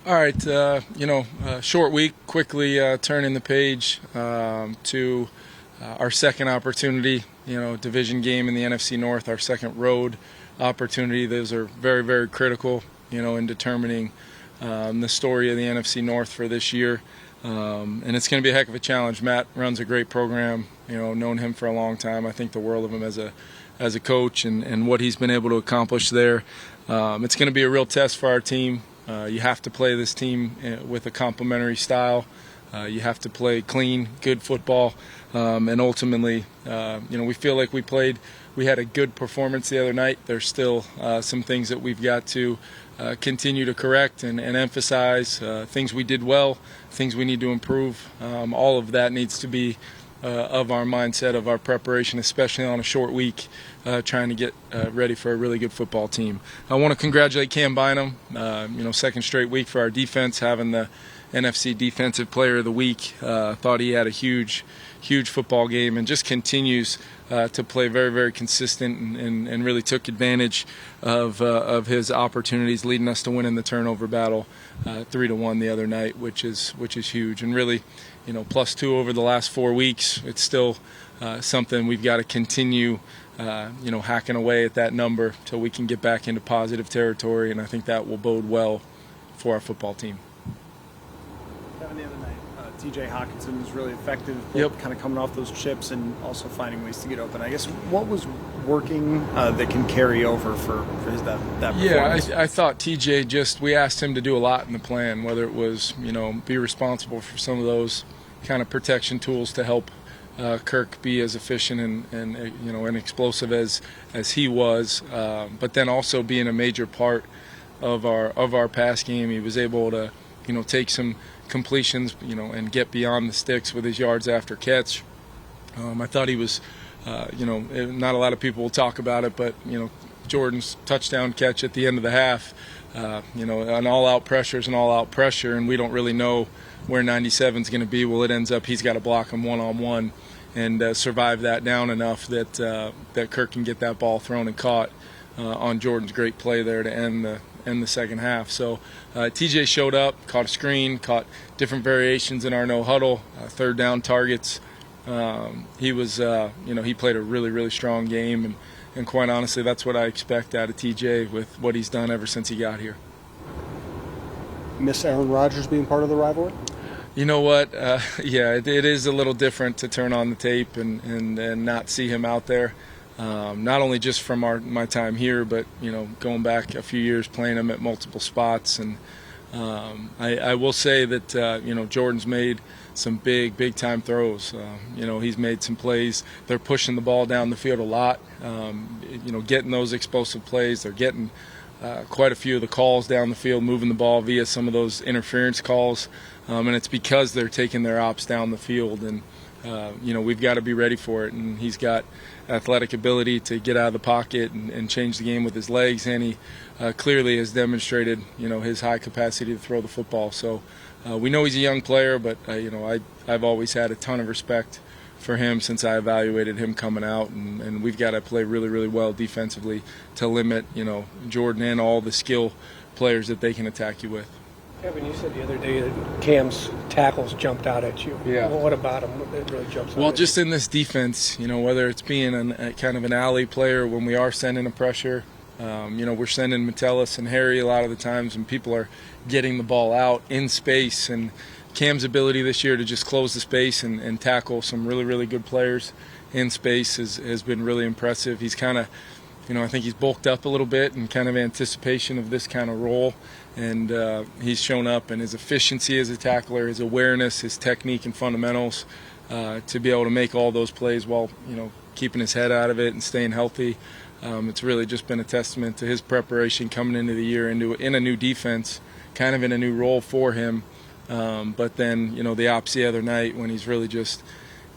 All right, short week, quickly turning the page to our second opportunity, division game in the NFC North, our second road opportunity. Those are very, very critical, in determining the story of the NFC North for this year. And it's going to be a heck of a challenge. Matt runs a great program, known him for a long time. I think the world of him as a coach and what he's been able to accomplish there. It's going to be a real test for our team. You have to play this team with a complementary style. You have to play clean, good football. And ultimately, we feel like we had a good performance the other night. There's still some things that we've got to continue to correct and emphasize, things we did well, things we need to improve. All of that needs to be of our mindset, of our preparation, especially on a short week, trying to get ready for a really good football team. I want to congratulate Cam Bynum, second straight week for our defense, having the NFC Defensive Player of the Week. Thought he had a huge football game and just continues to play very, very consistent and really took advantage of his opportunities, leading us to winning the turnover battle 3-1 the other night, which is huge. And really, +2 over the last 4 weeks. It's still something we've got to continue, hacking away at that number till we can get back into positive territory, and I think that will bode well for our football team. Kevin, the other night, TJ Hockenson was really effective, kind of coming off those chips and also finding ways to get open. I guess what was working that can carry over for that performance? Yeah, I thought TJ we asked him to do a lot in the plan, whether it was, be responsible for some of those kind of protection tools to help Kirk be as efficient and explosive as he was, but then also being a major part of our pass game. He was able to take some completions, and get beyond the sticks with his yards after catch. I thought he was, not a lot of people will talk about it, but, Jordan's touchdown catch at the end of the half, an all-out pressure is an all-out pressure, and we don't really know where 97 is going to be. Well, it ends up he's got to block him one-on-one and survive that down enough that Kirk can get that ball thrown and caught on Jordan's great play there to end the second half. So TJ showed up, caught a screen, caught different variations in our no huddle, third down targets. He was, he played a really, really strong game, and quite honestly, that's what I expect out of TJ with what he's done ever since he got here. Miss Aaron Rodgers being part of the rivalry? You know what? It is a little different to turn on the tape and not see him out there. Not only just from my time here, but going back a few years playing him at multiple spots. And I will say that Jordan's made some big time throws. He's made some plays. They're pushing the ball down the field a lot. Getting those explosive plays. They're getting quite a few of the calls down the field, moving the ball via some of those interference calls. And it's because they're taking their ops down the field. And we've got to be ready for it. And he's got athletic ability to get out of the pocket and change the game with his legs, and he clearly has demonstrated his high capacity to throw the football. So we know he's a young player, but I've always had a ton of respect for him since I evaluated him coming out, and we've got to play really, really well defensively to limit Jordan and all the skill players that they can attack you with. Kevin, you said the other day that Cam's tackles jumped out at you. Yeah. Well, what about him that really jumps out Well, at just in this defense, whether it's being a kind of an alley player when we are sending a pressure, we're sending Metellus and Harry a lot of the times when people are getting the ball out in space. And Cam's ability this year to just close the space and tackle some really, really good players in space has been really impressive. He's kind of, I think he's bulked up a little bit in kind of anticipation of this kind of role. And he's shown up, and his efficiency as a tackler, his awareness, his technique and fundamentals to be able to make all those plays while, keeping his head out of it and staying healthy. It's really just been a testament to his preparation coming into the year in a new defense, kind of in a new role for him. But then, the ops the other night when he's really just,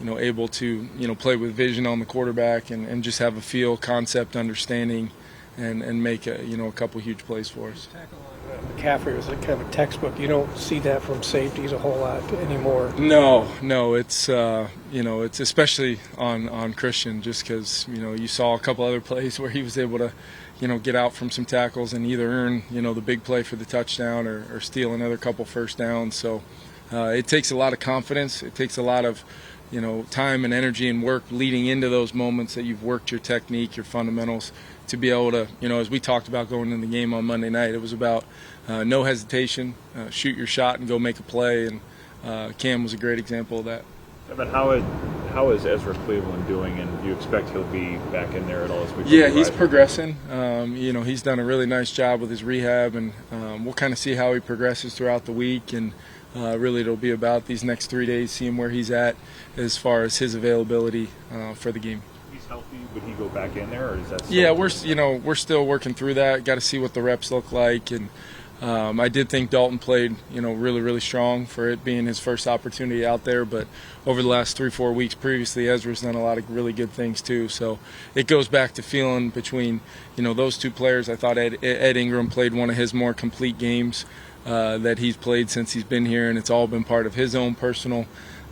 able to, play with vision on the quarterback and just have a feel, concept, understanding, and make a couple huge plays for us. tackle line? McCaffrey was kind of a textbook. You don't see that from safeties a whole lot anymore. No, it's it's especially on Christian, just because you saw a couple other plays where he was able to get out from some tackles and either earn the big play for the touchdown or steal another couple first downs. So it takes a lot of confidence. It takes a lot of time and energy and work leading into those moments that you've worked your technique, your fundamentals, to be able to, as we talked about going into the game on Monday night, it was about no hesitation, shoot your shot and go make a play, and Cam was a great example of that. But how is Ezra Cleveland doing, and do you expect he'll be back in there at all this week? Yeah, he's progressing. He's done a really nice job with his rehab, and we'll kind of see how he progresses throughout the week, and really it'll be about these next 3 days, seeing where he's at as far as his availability for the game. He's healthy. Would he go back in there, or is that still? Yeah, we're still working through that. Got to see what the reps look like, and I did think Dalton played really strong for it being his first opportunity out there. But over the last 3-4 weeks previously, Ezra's done a lot of really good things too. So it goes back to feeling between those two players. I thought Ed Ingram played one of his more complete games that he's played since he's been here, and it's all been part of his own personal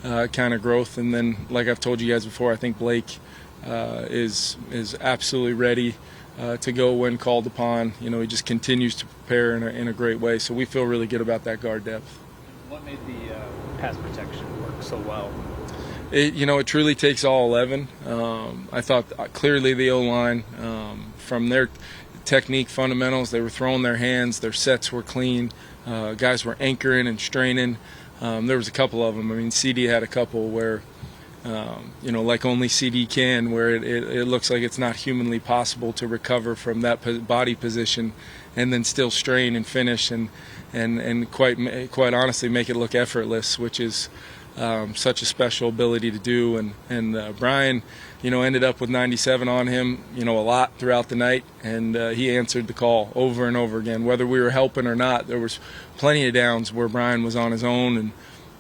kind of growth. And then, like I've told you guys before, I think Blake is absolutely ready to go when called upon. He just continues to prepare in a great way. So we feel really good about that guard depth. What made the pass protection work so well? It truly takes all 11. I thought clearly the O-line, from their technique fundamentals, they were throwing their hands, their sets were clean, guys were anchoring and straining. There was a couple of them. I mean, CD had a couple where like only CD can, where it looks like it's not humanly possible to recover from that body position and then still strain and finish and quite honestly make it look effortless, which is such a special ability to do. And Brian, ended up with 97 on him, a lot throughout the night, and he answered the call over and over again. Whether we were helping or not, there was plenty of downs where Brian was on his own,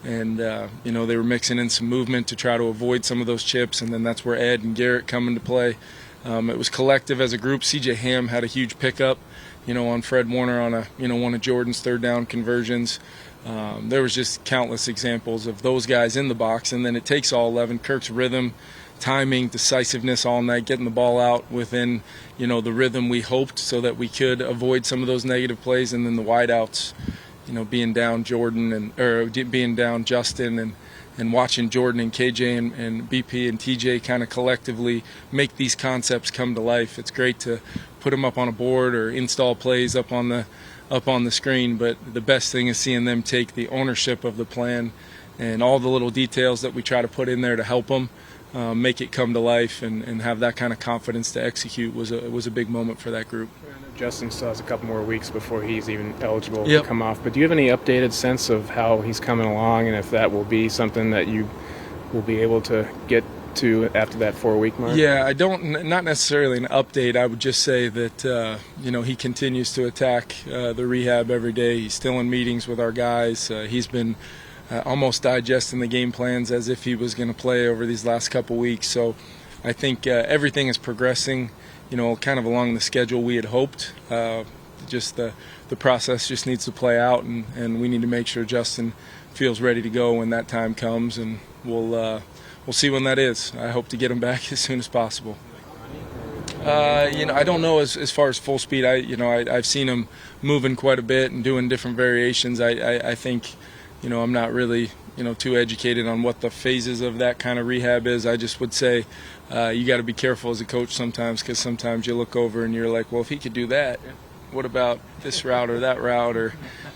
and they were mixing in some movement to try to avoid some of those chips, and then that's where Ed and Garrett come into play. It was collective as a group. C.J. Ham had a huge pickup, on Fred Warner on one of Jordan's third down conversions. There was just countless examples of those guys in the box, and then it takes all 11. Kirk's rhythm, timing, decisiveness all night, getting the ball out within the rhythm we hoped, so that we could avoid some of those negative plays, and then the wideouts. Being down Jordan or being down Justin and watching Jordan and KJ and BP and TJ kind of collectively make these concepts come to life. It's great to put them up on a board or install plays up on the screen, but the best thing is seeing them take the ownership of the plan and all the little details that we try to put in there to help them make it come to life and have that kind of confidence to execute was a big moment for that group. Justin still has a couple more weeks before he's even eligible to come off. But do you have any updated sense of how he's coming along, and if that will be something that you will be able to get to after that 4-week mark? Yeah, I don't. Not necessarily an update. I would just say that he continues to attack the rehab every day. He's still in meetings with our guys. He's been almost digesting the game plans as if he was going to play over these last couple weeks. So I think everything is progressing, kind of along the schedule we had hoped. Just the process just needs to play out, and we need to make sure Justin feels ready to go when that time comes, and we'll see when that is. I hope to get him back as soon as possible. I don't know as far as full speed. I've seen him moving quite a bit and doing different variations. I think, I'm not really, too educated on what the phases of that kind of rehab is. I just would say you got to be careful as a coach sometimes, because sometimes you look over and you're like, well, if he could do that, what about this route or that route or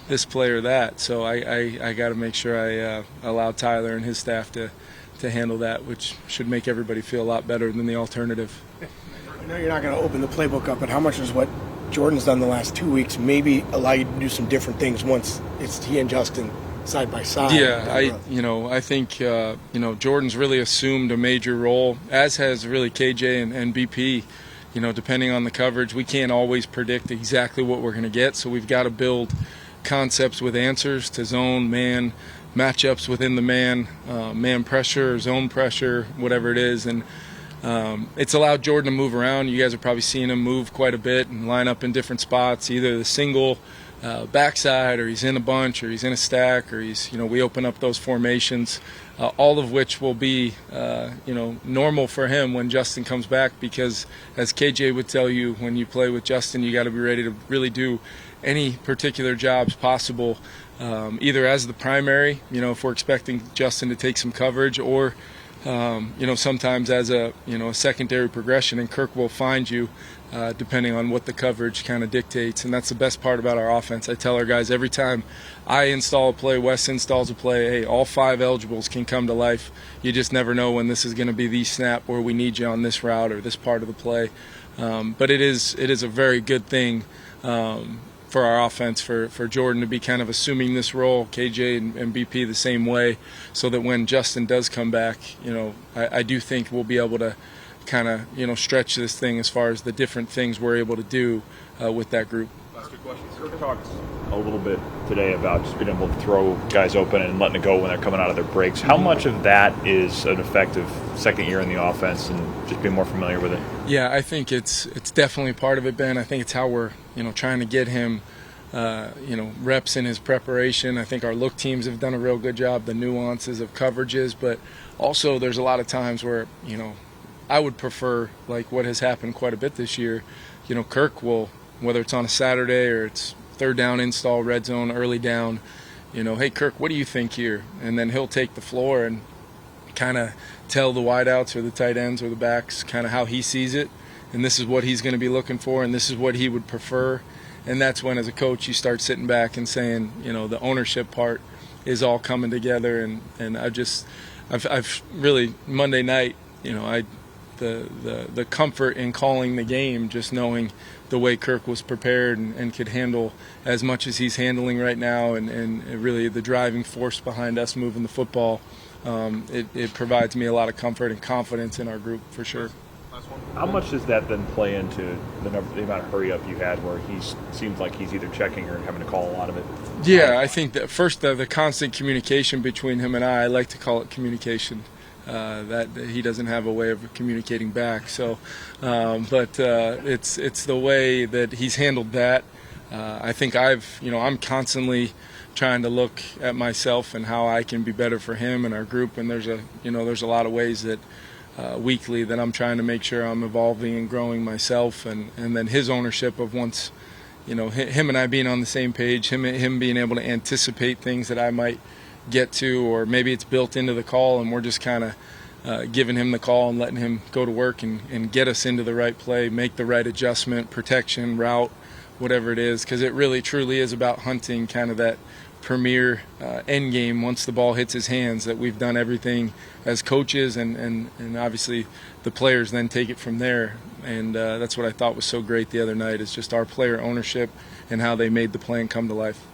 this play or that? So I got to make sure I allow Tyler and his staff to handle that, which should make everybody feel a lot better than the alternative. I know you're not going to open the playbook up, but how much is what Jordan's done the last 2 weeks maybe allow you to do some different things once it's he and Justin side by side? Yeah, I think Jordan's really assumed a major role, as has really KJ and BP. Depending on the coverage, we can't always predict exactly what we're going to get, so we've got to build concepts with answers to zone, man, matchups within the man pressure, zone pressure, whatever it is, and it's allowed Jordan to move around. You guys have probably seen him move quite a bit and line up in different spots, either the single backside, or he's in a bunch, or he's in a stack, or he's, we open up those formations, all of which will be, normal for him when Justin comes back, because as KJ would tell you, when you play with Justin, you got to be ready to really do any particular jobs possible, either as the primary, if we're expecting Justin to take some coverage, or sometimes as a secondary progression, and Kirk will find you depending on what the coverage kind of dictates. And that's the best part about our offense. I tell our guys every time I install a play, Wes installs a play, hey, all 5 eligibles can come to life. You just never know when this is going to be the snap where we need you on this route or this part of the play. But it is a very good thing for our offense, for Jordan to be kind of assuming this role, KJ and BP the same way, so that when Justin does come back, I do think we'll be able to kind of, stretch this thing as far as the different things we're able to do with that group. Last good question. Kirk talked a little bit today about just being able to throw guys open and letting it go when they're coming out of their breaks. How much of that is an effective second year in the offense and just being more familiar with it? Yeah, I think it's definitely part of it, Ben. I think it's how we're trying to get him reps in his preparation. I think our look teams have done a real good job, the nuances of coverages, but also there's a lot of times where I would prefer, like what has happened quite a bit this year, Kirk will, whether it's on a Saturday or it's third down install, red zone, early down, hey Kirk, what do you think here? And then he'll take the floor and kind of tell the wideouts or the tight ends or the backs kind of how he sees it, and this is what he's going to be looking for, and this is what he would prefer. And that's when, as a coach, you start sitting back and saying, the ownership part is all coming together. And I've really, Monday night, the comfort in calling the game, just knowing the way Kirk was prepared and could handle as much as he's handling right now, and really the driving force behind us moving the football, it provides me a lot of comfort and confidence in our group for sure. How much does that then play into the amount of hurry up you had, where he seems like he's either checking or having to call a lot of it? Yeah, I think that first the constant communication between him and I like to call it communication. That he doesn't have a way of communicating back. So, but it's the way that he's handled that. I think I'm constantly trying to look at myself and how I can be better for him and our group. And there's a lot of ways that weekly that I'm trying to make sure I'm evolving and growing myself. And then his ownership of once, him and I being on the same page, him being able to anticipate things that I might get to, or maybe it's built into the call and we're just kind of giving him the call and letting him go to work and get us into the right play, make the right adjustment, protection, route, whatever it is, because it really truly is about hunting kind of that premier end game once the ball hits his hands, that we've done everything as coaches, and obviously the players then take it from there. And that's what I thought was so great the other night, is just our player ownership and how they made the plan come to life.